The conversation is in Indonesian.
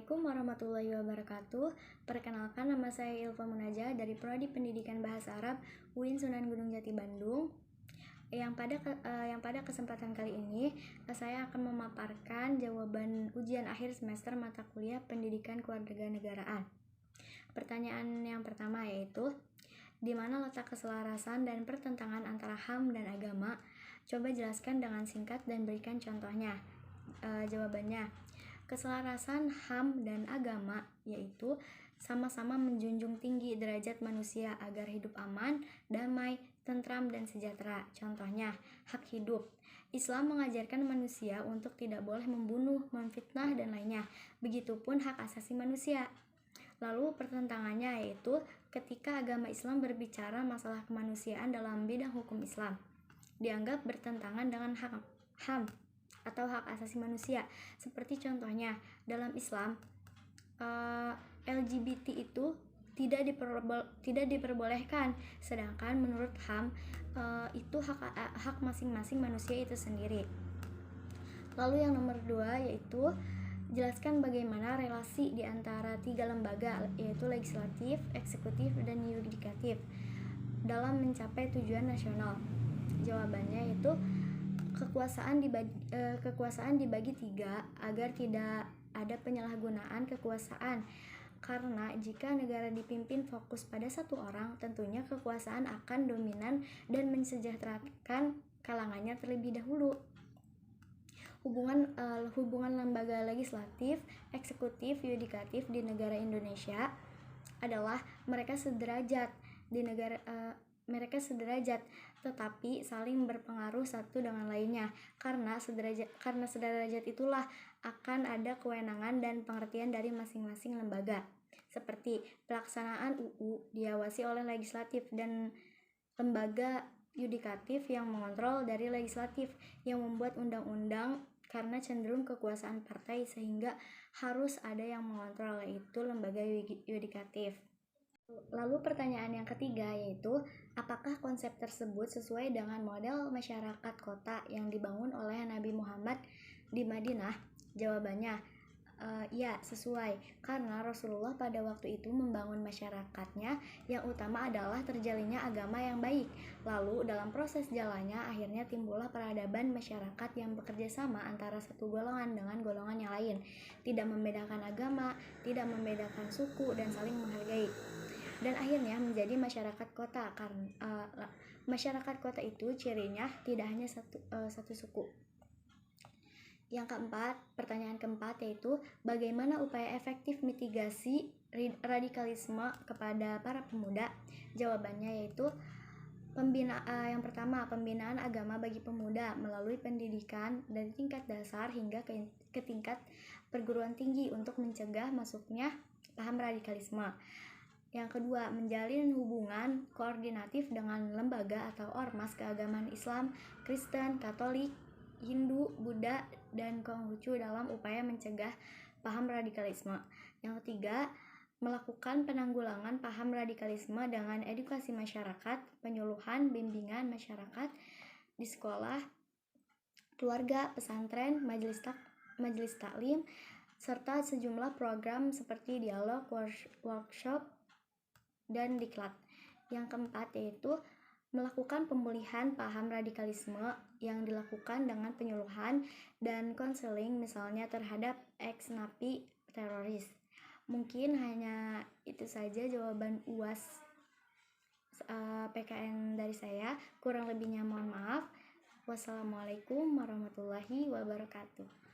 Assalamualaikum warahmatullahi wabarakatuh. Perkenalkan, nama saya Ilfa Munajah dari Prodi Pendidikan Bahasa Arab UIN Sunan Gunung Jati Bandung. Yang pada kesempatan kali ini saya akan memaparkan jawaban ujian akhir semester mata kuliah Pendidikan Kewarganegaraan. Pertanyaan yang pertama yaitu, di mana letak keselarasan dan pertentangan antara HAM dan agama? Coba jelaskan dengan singkat dan berikan contohnya. Jawabannya, keselarasan HAM dan agama yaitu sama-sama menjunjung tinggi derajat manusia agar hidup aman, damai, tentram, dan sejahtera. Contohnya, hak hidup. Islam mengajarkan manusia untuk tidak boleh membunuh, memfitnah, dan lainnya. Begitupun hak asasi manusia. Lalu pertentangannya yaitu ketika agama Islam berbicara masalah kemanusiaan dalam bidang hukum Islam, dianggap bertentangan dengan hak HAM atau hak asasi manusia. Seperti contohnya, dalam Islam LGBT itu tidak diperbolehkan, sedangkan menurut HAM itu hak masing-masing manusia itu sendiri. Lalu yang nomor 2 yaitu jelaskan bagaimana relasi di antara 3 lembaga, yaitu legislatif, eksekutif, dan yudikatif dalam mencapai tujuan nasional. Jawabannya yaitu kekuasaan dibagi 3 agar tidak ada penyalahgunaan kekuasaan. Karena jika negara dipimpin fokus pada satu orang, tentunya kekuasaan akan dominan dan mensejahterakan kalangannya terlebih dahulu. Hubungan lembaga legislatif, eksekutif, yudikatif di negara Indonesia adalah mereka sederajat tetapi saling berpengaruh satu dengan lainnya. Karena sederajat itulah akan ada kewenangan dan pengertian dari masing-masing lembaga. Seperti pelaksanaan UU diawasi oleh legislatif dan lembaga yudikatif yang mengontrol dari legislatif yang membuat undang-undang, karena cenderung kekuasaan partai sehingga harus ada yang mengontrol, yaitu lembaga yudikatif. Lalu pertanyaan yang ketiga yaitu, apakah konsep tersebut sesuai dengan model masyarakat kota yang dibangun oleh Nabi Muhammad di Madinah? Jawabannya, ya, sesuai, karena Rasulullah pada waktu itu membangun masyarakatnya yang utama adalah terjalinnya agama yang baik. Lalu dalam proses jalannya akhirnya timbullah peradaban masyarakat yang bekerja sama antara satu golongan dengan golongan yang lain, tidak membedakan agama, tidak membedakan suku, dan saling menghargai. Dan akhirnya menjadi masyarakat kota. Karena masyarakat kota itu cirinya tidak hanya satu suku. Yang keempat, pertanyaan keempat yaitu, bagaimana upaya efektif mitigasi radikalisme kepada para pemuda? Jawabannya yaitu, yang pertama, pembinaan agama bagi pemuda melalui pendidikan dari tingkat dasar hingga ke tingkat perguruan tinggi untuk mencegah masuknya paham radikalisme. Yang kedua, menjalin hubungan koordinatif dengan lembaga atau ormas keagamaan Islam, Kristen, Katolik, Hindu, Buddha, dan Konghucu dalam upaya mencegah paham radikalisme. Yang ketiga, melakukan penanggulangan paham radikalisme dengan edukasi masyarakat, penyuluhan, bimbingan masyarakat di sekolah, keluarga, pesantren, majelis taklim, serta sejumlah program seperti dialog, workshop, dan diklat. Yang keempat yaitu melakukan pemulihan paham radikalisme yang dilakukan dengan penyuluhan dan konseling, misalnya terhadap ex-napi teroris. Mungkin hanya itu saja jawaban UAS PKN dari saya. Kurang lebihnya mohon maaf. Wassalamualaikum warahmatullahi wabarakatuh.